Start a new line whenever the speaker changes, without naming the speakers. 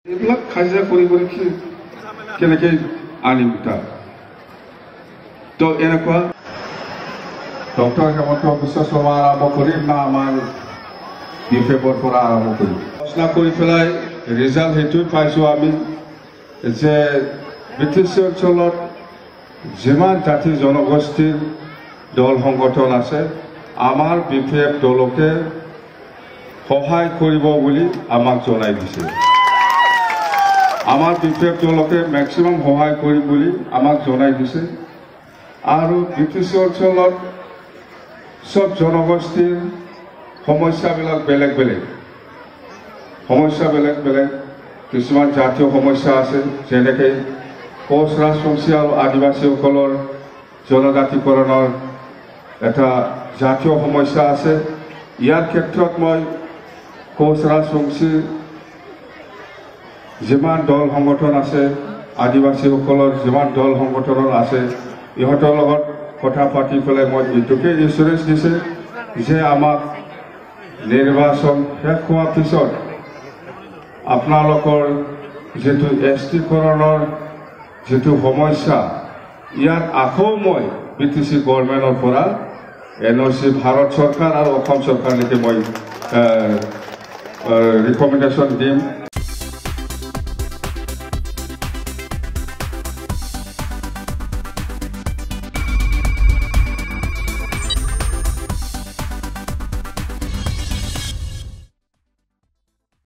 এইবিলাক খাজিয়া কৰি কেনেকৈ আনিম তাত তো এনেকুৱা ডক্টৰ হেমন্ত বিশ্ব শৰ্মা আৰম্ভ কৰিম না আমাৰ বিফেবৰ পৰা আৰম্ভ কৰিম আলোচনা কৰি পেলাই ৰিজাল্ট সেইটোৱে পাইছোঁ আমি যে BTC অঞ্চলত যিমান জাতি জনগোষ্ঠীৰ দল সংগঠন আছে আমাৰ BPF দলকে সহায় কৰিব বুলি আমাক জনাই দিছে আমাৰ BPF দলকে মেক্সিমাম সহায় কৰিম বুলি আমাক জনাই দিছে আৰু BTC অঞ্চলত সব জনগোষ্ঠীৰ সমস্যাবিলাক বেলেগ বেলেগ কিছুমান জাতীয় সমস্যা আছে যেনেকৈ কোচ ৰাজবংশী আৰু আদিবাসীসকলৰ জনজাতিকৰণৰ এটা জাতীয় সমস্যা আছে ইয়াৰ ক্ষেত্ৰত মই কোচ ৰাজবংশী যিমান দল সংগঠন আছে আদিবাসীসকলৰ যিমান দল সংগঠনৰ আছে ইহঁতৰ লগত কথা পাতি পেলাই মই এইটোকে ইঞ্চুৰেঞ্চ দিছে যে আমাক নিৰ্বাচন শেষ হোৱাৰ পিছত আপোনালোকৰ যেটো এছটিকৰণৰ যেটো সমস্যা ইয়াত আকৌ মই BTC গভৰ্ণমেণ্টৰ পৰা NOC ভাৰত চৰকাৰ আৰু অসম চৰকাৰলৈকে মই ৰিকমেণ্ডেশ্যন দিম